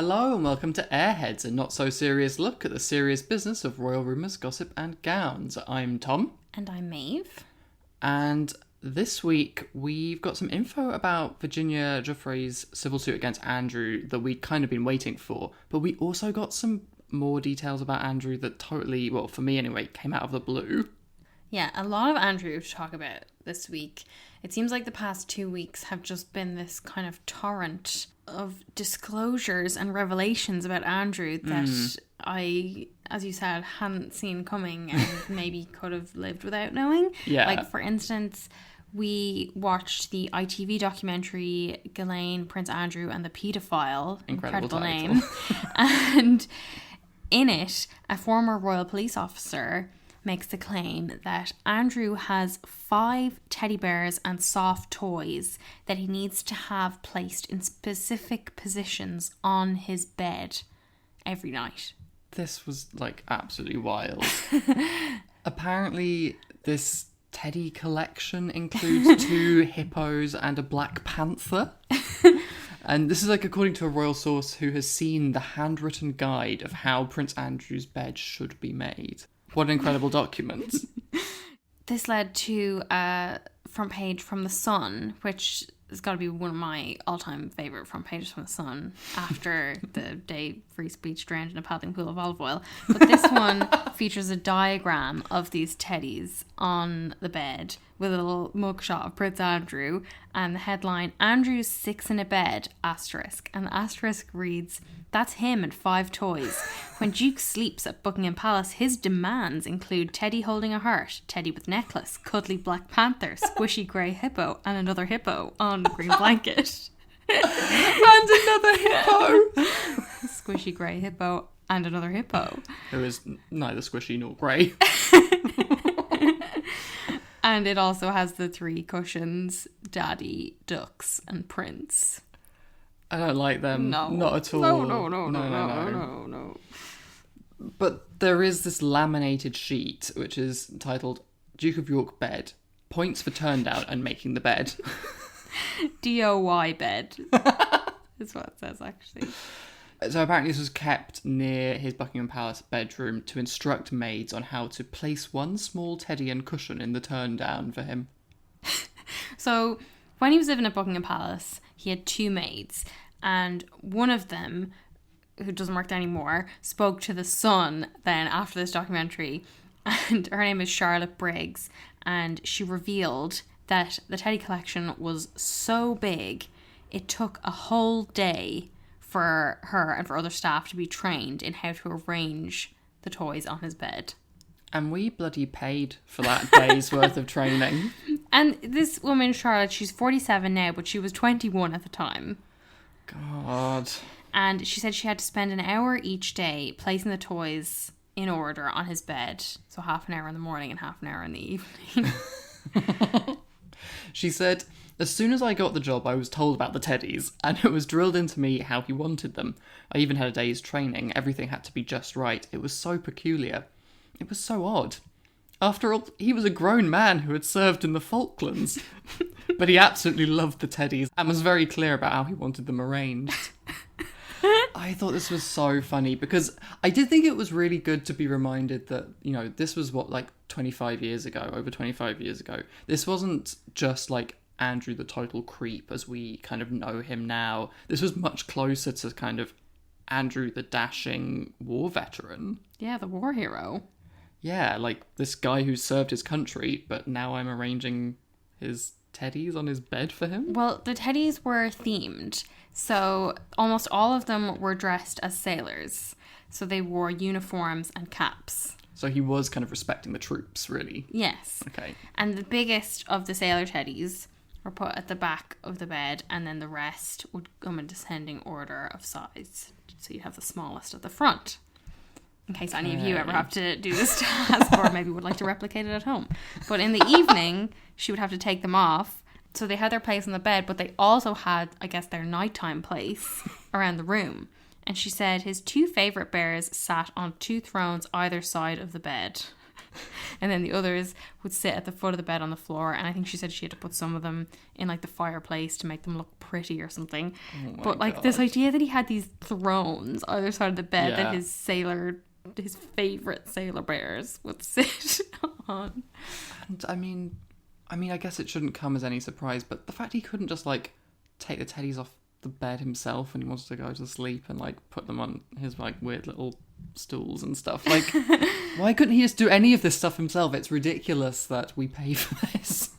Hello and welcome to Airheads, a not-so-serious look at the serious business of royal rumours, gossip and gowns. I'm Tom. And I'm Maeve. And this week we've got some info about Virginia Giuffre's civil suit against Andrew that we'd kind of been waiting for. But we also got some more details about Andrew that totally, well, for me anyway, came out of the blue. Yeah, a lot of Andrew to talk about this week. It seems like the past 2 weeks have just been this kind of torrent of disclosures and revelations about Andrew that I, as you said, hadn't seen coming and maybe could have lived without knowing. Yeah. Like, for instance, we watched the ITV documentary Ghislaine, Prince Andrew and the Paedophile. Incredible name. And in it, a former royal police officer makes the claim that Andrew has 5 teddy bears and soft toys that he needs to have placed in specific positions on his bed every night. This was, like, absolutely wild. Apparently, this teddy collection includes 2 hippos and a black panther. And this is, like, according to a royal source who has seen the handwritten guide of how Prince Andrew's bed should be made. What an incredible document. This led to a front page from The Sun, which has got to be one of my all-time favourite front pages from The Sun after the day free speech drowned in a paddling pool of olive oil. But this one features a diagram of these teddies on the bed with a little mugshot of Prince Andrew and the headline, Andrew's 6 in a bed, asterisk. And the asterisk reads, that's him and 5 toys. When Duke sleeps at Buckingham Palace, his demands include Teddy holding a heart, Teddy with necklace, cuddly black panther, squishy grey hippo, and another hippo on green blanket. And another hippo! Squishy grey hippo and another hippo. Who is neither squishy nor grey. And it also has the 3 cushions, Daddy, Ducks, and Prince. I don't like them. No. Not at all. No. But there is this laminated sheet, which is titled Duke of York Bed. Points for turn down and making the bed. DOY bed. That's what it says, actually. So apparently this was kept near his Buckingham Palace bedroom to instruct maids on how to place one small teddy and cushion in the turn down for him. So when he was living at Buckingham Palace, he had 2 maids, and one of them, who doesn't work there anymore, spoke to The Sun then after this documentary, and her name is Charlotte Briggs, and she revealed that the teddy collection was so big it took a whole day for her and for other staff to be trained in how to arrange the toys on his bed. And we bloody paid for that day's worth of training. And this woman, Charlotte, she's 47 now, but she was 21 at the time. God. And she said she had to spend an hour each day placing the toys in order on his bed. So half an hour in the morning and half an hour in the evening. She said, as soon as I got the job, I was told about the teddies, and it was drilled into me how he wanted them. I even had a day's training. Everything had to be just right. It was so peculiar. It was so odd. After all, he was a grown man who had served in the Falklands. But he absolutely loved the teddies and was very clear about how he wanted them arranged. I thought this was so funny because I did think it was really good to be reminded that, you know, this was what, like 25 years ago, over 25 years ago. This wasn't just like Andrew the total creep as we kind of know him now. This was much closer to kind of Andrew the dashing war veteran. Yeah, the war hero. Yeah, like this guy who served his country, but now I'm arranging his teddies on his bed for him. Well, the teddies were themed. So almost all of them were dressed as sailors. So they wore uniforms and caps. So he was kind of respecting the troops, really. Yes. Okay. And the biggest of the sailor teddies were put at the back of the bed, and then the rest would come in descending order of size. So you'd have the smallest at the front. In case any of you ever have to do this task or maybe would like to replicate it at home. But in the evening, she would have to take them off. So they had their place on the bed, but they also had, I guess, their nighttime place around the room. And she said his 2 favourite bears sat on 2 thrones either side of the bed. and then the others would sit at the foot of the bed on the floor. And I think she said she had to put some of them in like the fireplace to make them look pretty or something. But like this idea that he had these thrones either side of the bed that his favorite sailor bears would sit on. And I mean, I guess it shouldn't come as any surprise, but the fact he couldn't just like take the teddies off the bed himself when he wanted to go to sleep and like put them on his like weird little stools and stuff, like why couldn't he just do any of this stuff himself? It's ridiculous that we pay for this.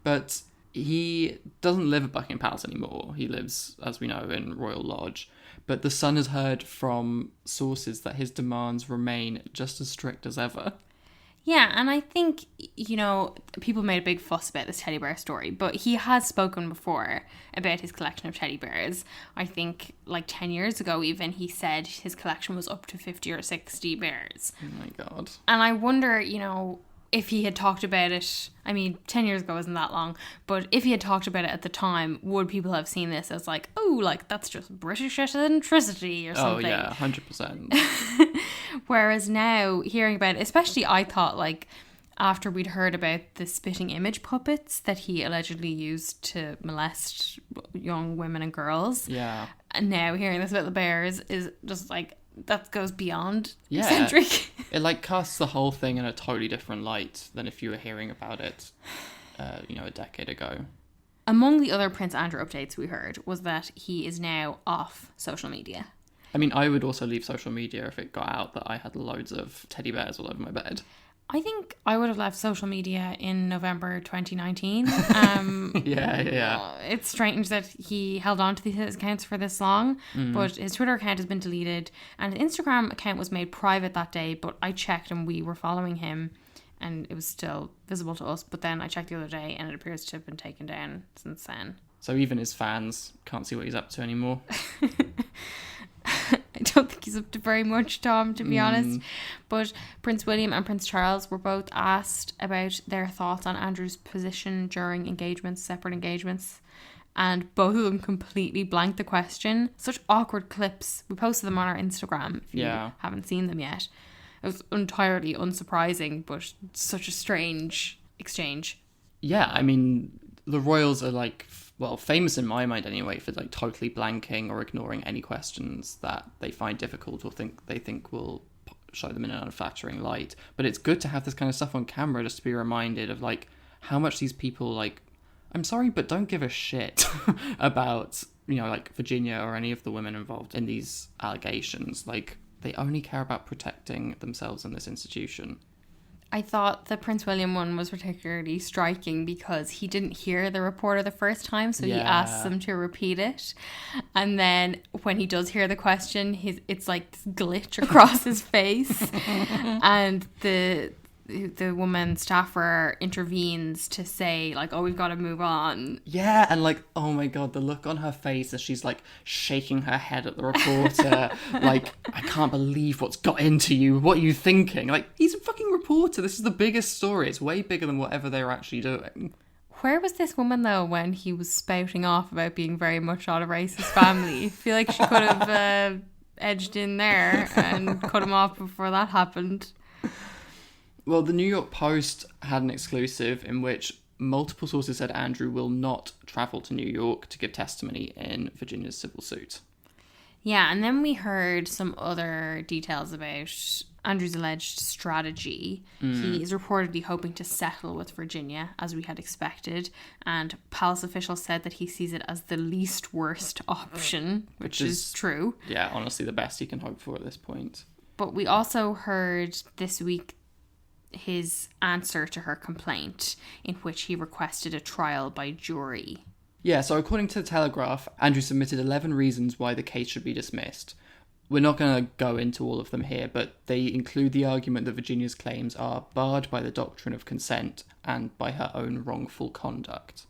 But he doesn't live at Buckingham Palace anymore. He lives, as we know, in Royal Lodge. But The Sun has heard from sources that his demands remain just as strict as ever. Yeah, and I think, you know, people made a big fuss about this teddy bear story, but he has spoken before about his collection of teddy bears. I think like 10 years ago even, he said his collection was up to 50 or 60 bears. Oh my God. And I wonder, you know, if he had talked about it, I mean, 10 years ago isn't that long, but if he had talked about it at the time, would people have seen this as like, oh, like that's just British eccentricity or something? Oh yeah, 100%. Whereas now, hearing about it, especially I thought like after we'd heard about the spitting image puppets that he allegedly used to molest young women and girls. Yeah. And now hearing this about the bears is just like, that goes beyond eccentric. It like casts the whole thing in a totally different light than if you were hearing about it, you know, a decade ago. Among the other Prince Andrew updates we heard was that he is now off social media. I mean, I would also leave social media if it got out that I had loads of teddy bears all over my bed. I think I would have left social media in November 2019. Yeah. It's strange that he held on to his accounts for this long, but his Twitter account has been deleted and his Instagram account was made private that day, but I checked and we were following him and it was still visible to us. But then I checked the other day and it appears to have been taken down since then. So even his fans can't see what he's up to anymore. I don't think he's up to very much, Tom, to be honest. But Prince William and Prince Charles were both asked about their thoughts on Andrew's position during engagements, separate engagements. And both of them completely blanked the question. Such awkward clips. We posted them on our Instagram if you haven't seen them yet. It was entirely unsurprising, but such a strange exchange. Yeah, I mean, the royals are like, well, famous in my mind anyway, for like totally blanking or ignoring any questions that they find difficult or they think will show them in an unflattering light. But it's good to have this kind of stuff on camera just to be reminded of like how much these people like, I'm sorry, but don't give a shit about, you know, like Virginia or any of the women involved in these allegations. Like, they only care about protecting themselves in this institution. I thought the Prince William one was particularly striking because he didn't hear the reporter the first time, so he asks them to repeat it. And then when he does hear the question, it's like this glitch across his face. And the woman staffer intervenes to say like, oh, we've got to move on. Yeah, and like, oh my God, the look on her face as she's like shaking her head at the reporter. Like, I can't believe what's got into you. What are you thinking? Like, he's a fucking reporter. This is the biggest story. It's way bigger than whatever they were actually doing. Where was this woman though when he was spouting off about being very much not a racist family? I feel like she could have edged in there and cut him off before that happened. Well, the New York Post had an exclusive in which multiple sources said Andrew will not travel to New York to give testimony in Virginia's civil suit. Yeah, and then we heard some other details about Andrew's alleged strategy. He is reportedly hoping to settle with Virginia, as we had expected, and palace officials said that he sees it as the least worst option, which is true. Yeah, honestly, the best he can hope for at this point. But we also heard this week his answer to her complaint, in which he requested a trial by jury. Yeah, so according to the Telegraph, Andrew submitted 11 reasons why the case should be dismissed. We're not going to go into all of them here, but they include the argument that Virginia's claims are barred by the doctrine of consent and by her own wrongful conduct.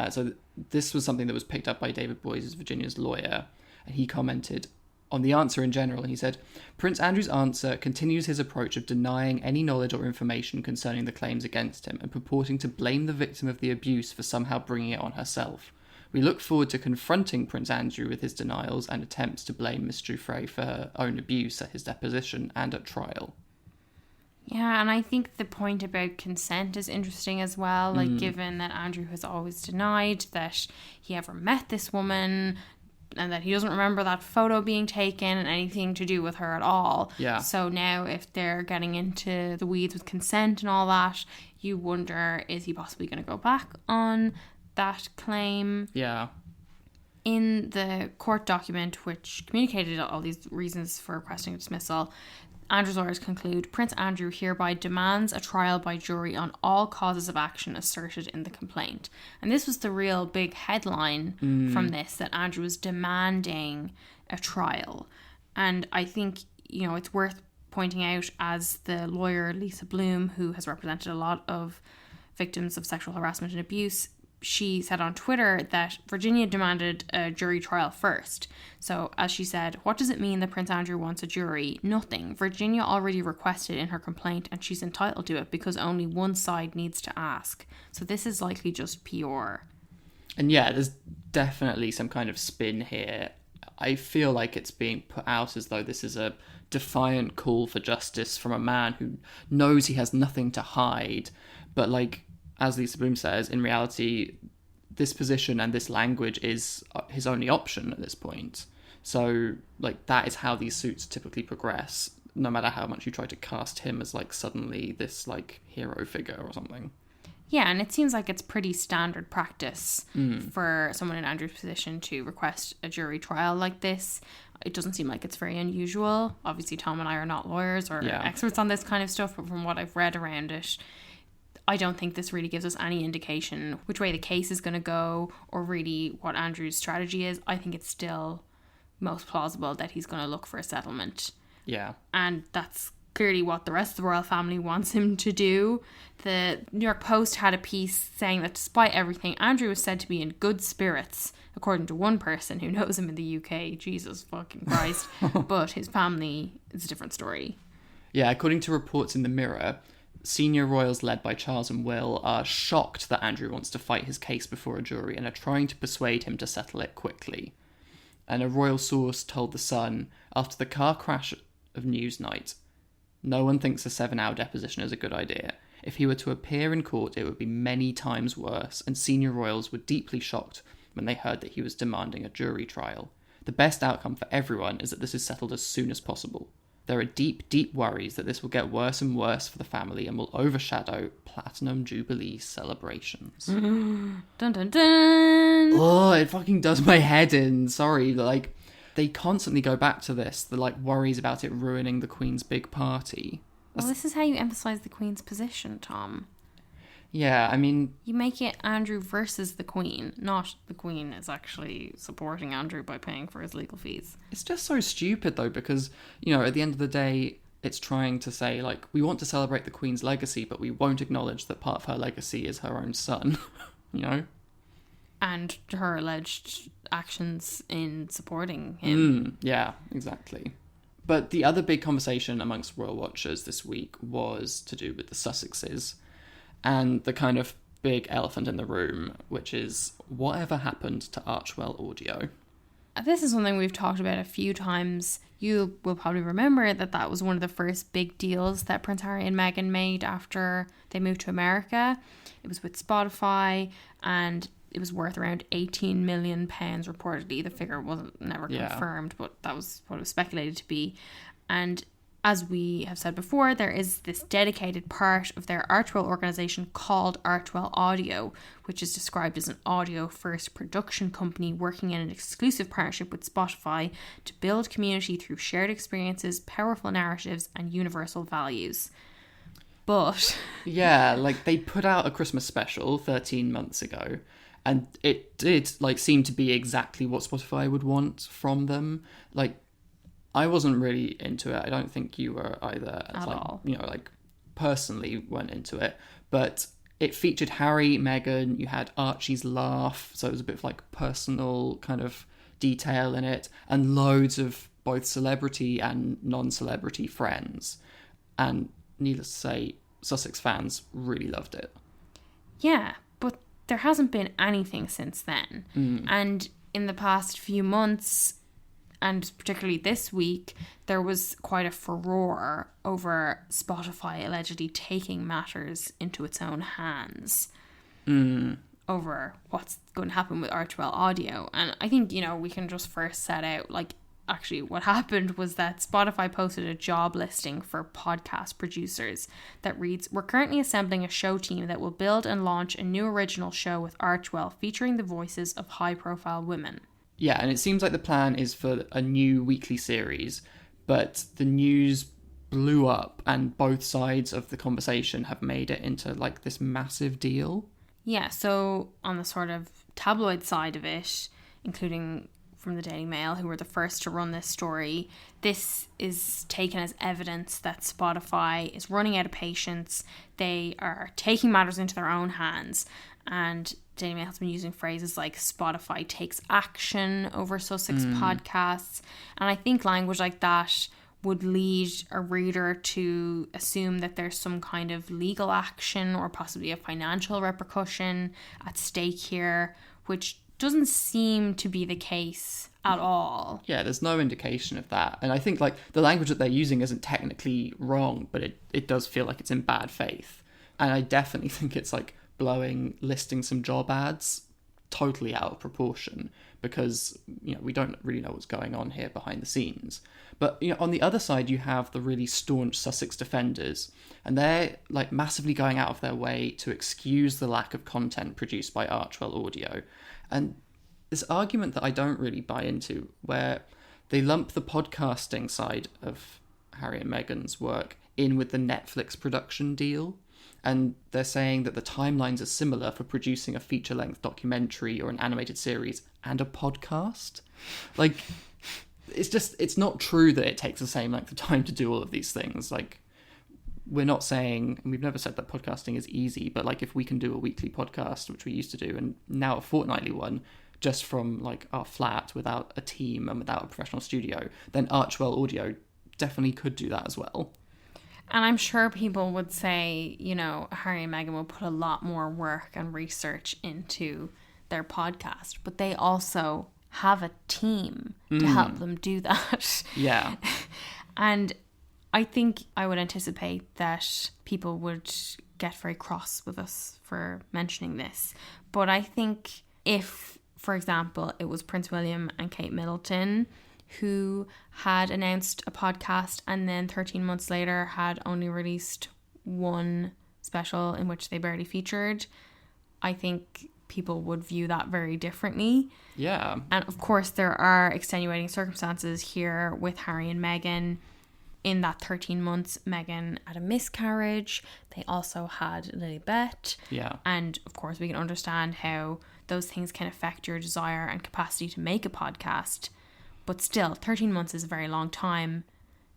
So this was something that was picked up by David Boies, Virginia's lawyer, and he commented on the answer in general, and he said, Prince Andrew's answer continues his approach of denying any knowledge or information concerning the claims against him and purporting to blame the victim of the abuse for somehow bringing it on herself. We look forward to confronting Prince Andrew with his denials and attempts to blame Miss Giuffre for her own abuse at his deposition and at trial. Yeah, and I think the point about consent is interesting as well. Like, given that Andrew has always denied that he ever met this woman and that he doesn't remember that photo being taken and anything to do with her at all. Yeah. So now if they're getting into the weeds with consent and all that, you wonder, is he possibly going to go back on that claim? Yeah. In the court document, which communicated all these reasons for requesting dismissal, Andrew's lawyers conclude, Prince Andrew hereby demands a trial by jury on all causes of action asserted in the complaint. And this was the real big headline from this, that Andrew was demanding a trial. And I think, you know, it's worth pointing out, as the lawyer Lisa Bloom, who has represented a lot of victims of sexual harassment and abuse, she said on Twitter that Virginia demanded a jury trial first. So, as she said, what does it mean that Prince Andrew wants a jury? Nothing. Virginia already requested in her complaint and she's entitled to it because only one side needs to ask. So this is likely just PR. And yeah, there's definitely some kind of spin here. I feel like it's being put out as though this is a defiant call for justice from a man who knows he has nothing to hide. But like, as Lisa Bloom says, in reality, this position and this language is his only option at this point. So, like, that is how these suits typically progress, no matter how much you try to cast him as, like, suddenly this, like, hero figure or something. Yeah, and it seems like it's pretty standard practice for someone in Andrew's position to request a jury trial like this. It doesn't seem like it's very unusual. Obviously, Tom and I are not lawyers or experts on this kind of stuff, but from what I've read around it, I don't think this really gives us any indication which way the case is going to go or really what Andrew's strategy is. I think it's still most plausible that he's going to look for a settlement. Yeah. And that's clearly what the rest of the royal family wants him to do. The New York Post had a piece saying that despite everything, Andrew was said to be in good spirits, according to one person who knows him in the UK. Jesus fucking Christ. But his family is a different story. Yeah, according to reports in the Mirror, senior royals led by Charles and Will are shocked that Andrew wants to fight his case before a jury and are trying to persuade him to settle it quickly. And a royal source told The Sun, after the car crash of Newsnight, no one thinks a 7-hour deposition is a good idea. If he were to appear in court, it would be many times worse, and senior royals were deeply shocked when they heard that he was demanding a jury trial. The best outcome for everyone is that this is settled as soon as possible. There are deep, deep worries that this will get worse and worse for the family and will overshadow Platinum Jubilee celebrations. Dun dun dun! Oh, it fucking does my head in. Sorry, like, they constantly go back to this. The, like, worries about it ruining the Queen's big party. Well, this is how you emphasise the Queen's position, Tom. Yeah, I mean... You make it Andrew versus the Queen, not the Queen is actually supporting Andrew by paying for his legal fees. It's just so stupid, though, because, you know, at the end of the day, it's trying to say, like, we want to celebrate the Queen's legacy, but we won't acknowledge that part of her legacy is her own son, you know? And her alleged actions in supporting him. Yeah, exactly. But the other big conversation amongst royal watchers this week was to do with the Sussexes and the kind of big elephant in the room, which is whatever happened to Archewell audio. This is something we've talked about a few times. You will probably remember that that was one of the first big deals that Prince Harry and Meghan made after they moved to America. It was with Spotify and it was worth around £18 million reportedly. The figure wasn't never confirmed, but that was what it was speculated to be. And as we have said before, there is this dedicated part of their Archewell organisation called Archewell Audio, which is described as an audio-first production company working in an exclusive partnership with Spotify to build community through shared experiences, powerful narratives, and universal values. But... yeah, like, they put out a Christmas special 13 months ago, and it did, like, seem to be exactly what Spotify would want from them. Like, I wasn't really into it. I don't think you were either. At all. You know, like, personally weren't into it. But it featured Harry, Meghan, you had Archie's laugh, so it was a bit of, like, personal kind of detail in it, and loads of both celebrity and non-celebrity friends. And needless to say, Sussex fans really loved it. Yeah, but there hasn't been anything since then. And in the past few months, and particularly this week, there was quite a furore over Spotify allegedly taking matters into its own hands over what's going to happen with Archewell Audio. And I think, we can just first set out, actually what happened was that Spotify posted a job listing for podcast producers that reads, "We're currently assembling a show team that will build and launch a new original show with Archewell featuring the voices of high-profile women." Yeah, and it seems like the plan is for a new weekly series, but the news blew up and both sides of the conversation have made it into this massive deal. Yeah, so on the sort of tabloid side of it, including from the Daily Mail, who were the first to run this story, this is taken as evidence that Spotify is running out of patience. They are taking matters into their own hands. And Daily Mail has been using phrases like Spotify takes action over Sussex podcasts. And I think language like that would lead a reader to assume that there's some kind of legal action or possibly a financial repercussion at stake here, which doesn't seem to be the case at all. Yeah, there's no indication of that. And I think the language that they're using isn't technically wrong, but it does feel like it's in bad faith. And I definitely think it's listing some job ads totally out of proportion because, we don't really know what's going on here behind the scenes. But, on the other side, you have the really staunch Sussex defenders, and they're massively going out of their way to excuse the lack of content produced by Archewell Audio. And this argument that I don't really buy into, where they lump the podcasting side of Harry and Meghan's work in with the Netflix production deal. And they're saying that the timelines are similar for producing a feature-length documentary or an animated series and a podcast. It's not true that it takes the same length of time to do all of these things. We're not saying, and we've never said that podcasting is easy, but if we can do a weekly podcast, which we used to do, and now a fortnightly one, just from our flat without a team and without a professional studio, then Archewell Audio definitely could do that as well. And I'm sure people would say, Harry and Meghan will put a lot more work and research into their podcast, but they also have a team to help them do that. Yeah. And I think I would anticipate that people would get very cross with us for mentioning this. But I think if, for example, it was Prince William and Kate Middleton who had announced a podcast and then 13 months later had only released one special in which they barely featured, I think people would view that very differently. Yeah. And of course there are extenuating circumstances here with Harry and Meghan. In that 13 months, Meghan had a miscarriage. They also had Lilibet. Yeah. And of course we can understand how those things can affect your desire and capacity to make a podcast. But still, 13 months is a very long time.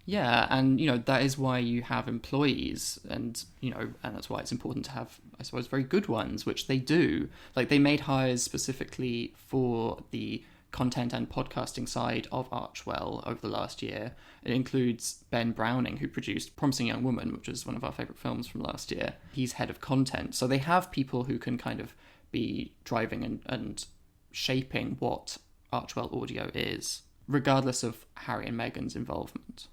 Yeah, and, that is why you have employees and, and that's why it's important to have, I suppose, very good ones, which they do. They made hires specifically for the content and podcasting side of Archewell over the last year. It includes Ben Browning, who produced Promising Young Woman, which is one of our favourite films from last year. He's head of content. So they have people who can kind of be driving and shaping what Archewell Audio is, regardless of Harry and Meghan's involvement.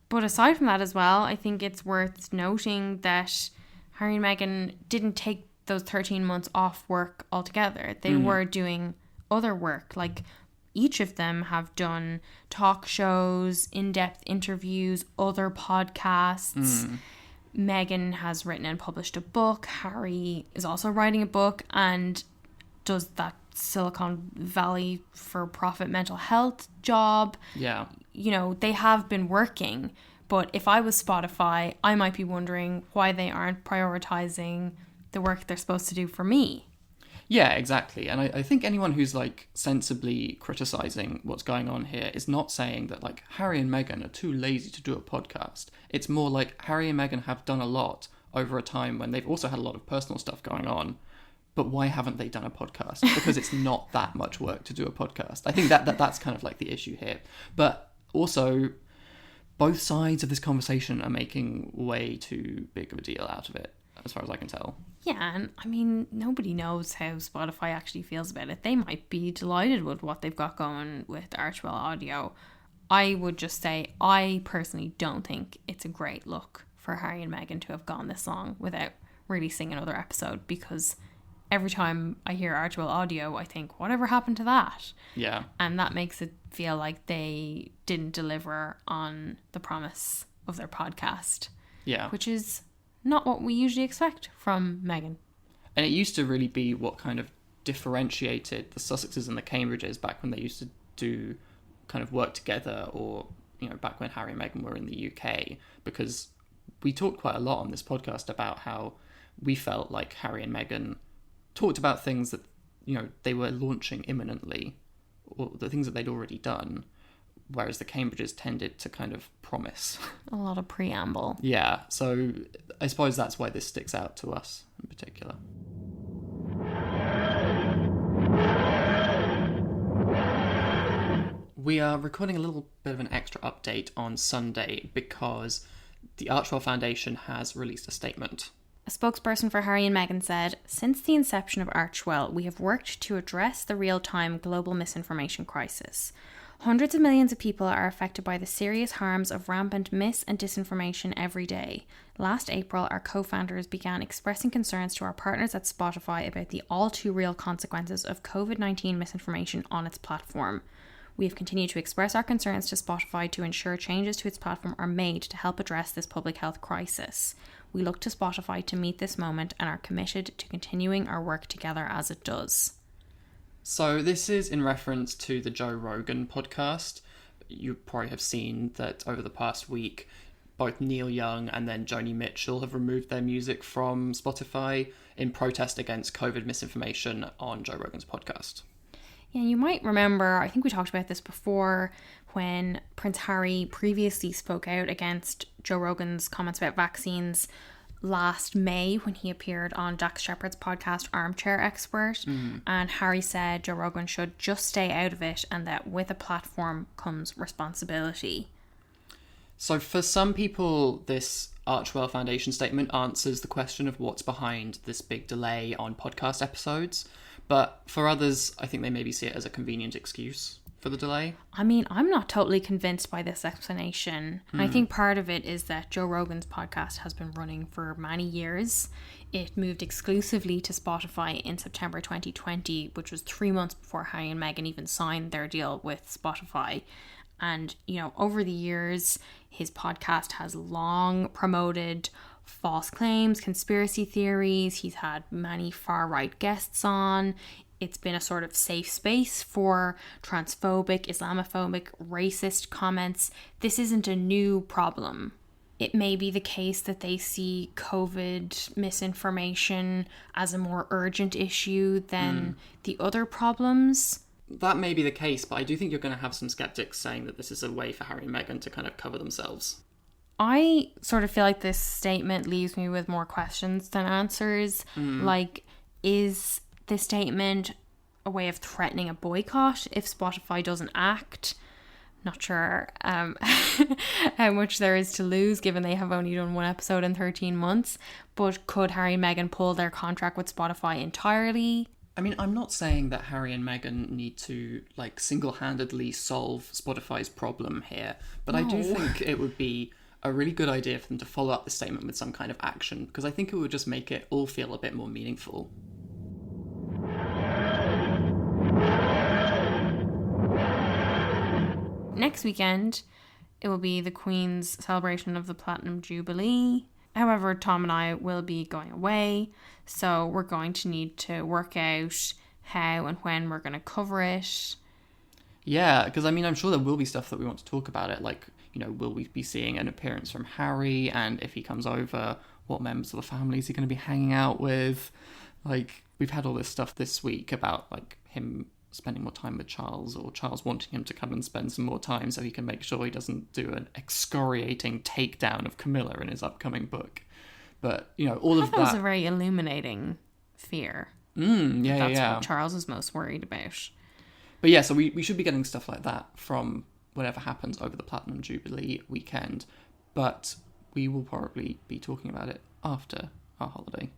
But aside from that as well, I think it's worth noting that Harry and Meghan didn't take those 13 months off work altogether. They were doing other work. Each of them have done talk shows, in-depth interviews, other podcasts. Meghan has written and published a book. Harry is also writing a book and does that Silicon Valley for profit mental health job. Yeah. They have been working, but if I was Spotify, I might be wondering why they aren't prioritizing the work they're supposed to do for me. Yeah, exactly. And I think anyone who's sensibly criticizing what's going on here is not saying that Harry and Meghan are too lazy to do a podcast. It's more Harry and Meghan have done a lot over a time when they've also had a lot of personal stuff going on. But why haven't they done a podcast? Because it's not that much work to do a podcast. I think that's kind of the issue here. But also, both sides of this conversation are making way too big of a deal out of it. as far as I can tell. Yeah, and I mean, nobody knows how Spotify actually feels about it. They might be delighted with what they've got going with Archewell Audio. I would just say, I personally don't think it's a great look for Harry and Meghan to have gone this long without releasing another episode, because every time I hear Archewell Audio, I think, whatever happened to that? Yeah. And that makes it feel like they didn't deliver on the promise of their podcast. Yeah. Which is not what we usually expect from Meghan. And it used to really be what kind of differentiated the Sussexes and the Cambridges back when they used to do kind of work together, or, you know, back when Harry and Meghan were in the UK, because we talked quite a lot on this podcast about how we felt like Harry and Meghan talked about things that, you know, they were launching imminently, or the things that they'd already done, whereas the Cambridges tended to kind of promise. A lot of preamble. Yeah, so I suppose that's why this sticks out to us in particular. We are recording a little bit of an extra update on Sunday because the Archewell Foundation has released a statement. A spokesperson for Harry and Meghan said, "Since the inception of Archewell, we have worked to address the real-time global misinformation crisis. Hundreds of millions of people are affected by the serious harms of rampant mis- and disinformation every day. Last April, our co-founders began expressing concerns to our partners at Spotify about the all-too-real consequences of COVID-19 misinformation on its platform. We have continued to express our concerns to Spotify to ensure changes to its platform are made to help address this public health crisis. We look to Spotify to meet this moment and are committed to continuing our work together as it does." So this is in reference to the Joe Rogan podcast. You probably have seen that over the past week, both Neil Young and then Joni Mitchell have removed their music from Spotify in protest against COVID misinformation on Joe Rogan's podcast. Yeah, you might remember, I think we talked about this before, when Prince Harry previously spoke out against Joe Rogan's comments about vaccines last May when he appeared on Dax Shepard's podcast Armchair Expert. And Harry said Joe Rogan should just stay out of it and that with a platform comes responsibility. So for some people, this Archewell Foundation statement answers the question of what's behind this big delay on podcast episodes. But for others, I think they maybe see it as a convenient excuse for the delay. I mean, I'm not totally convinced by this explanation. And I think part of it is that Joe Rogan's podcast has been running for many years. It moved exclusively to Spotify in September 2020, which was 3 months before Harry and Meghan even signed their deal with Spotify. And, you know, over the years, his podcast has long promoted false claims, conspiracy theories. He's had many far-right guests on. It's been a sort of safe space for transphobic, Islamophobic, racist comments. This isn't a new problem. It may be the case that they see COVID misinformation as a more urgent issue than the other problems. That may be the case, but I do think you're going to have some skeptics saying that this is a way for Harry and Meghan to kind of cover themselves. I sort of feel like this statement leaves me with more questions than answers. Like, is this statement a way of threatening a boycott if Spotify doesn't act? Not sure how much there is to lose given they have only done one episode in 13 months. But could Harry and Meghan pull their contract with Spotify entirely? I mean, I'm not saying that Harry and Meghan need to, like, single-handedly solve Spotify's problem here, but I do think it would be a really good idea for them to follow up the statement with some kind of action, because I think it would just make it all feel a bit more meaningful. Next weekend, it will be the Queen's celebration of the Platinum Jubilee. However, Tom and I will be going away, so we're going to need to work out how and when we're going to cover it. Yeah, because I mean, I'm sure there will be stuff that we want to talk about it, like, you know, will we be seeing an appearance from Harry, and if he comes over, what members of the family is he going to be hanging out with? Like, we've had all this stuff this week about, like, him spending more time with Charles, or Charles wanting him to come and spend some more time so he can make sure he doesn't do an excoriating takedown of Camilla in his upcoming book. But, you know, all of that... That was a very illuminating fear. That's what Charles is most worried about. But yeah, so we should be getting stuff like that from whatever happens over the Platinum Jubilee weekend. But we will probably be talking about it after our holiday.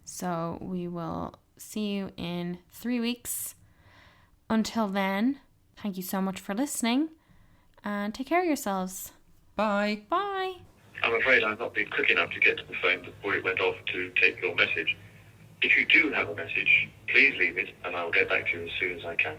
So we will see you in 3 weeks. Until then, thank you so much for listening and take care of yourselves. Bye. Bye. I'm afraid I've not been quick enough to get to the phone before it went off to take your message. If you do have a message, please leave it and I'll get back to you as soon as I can.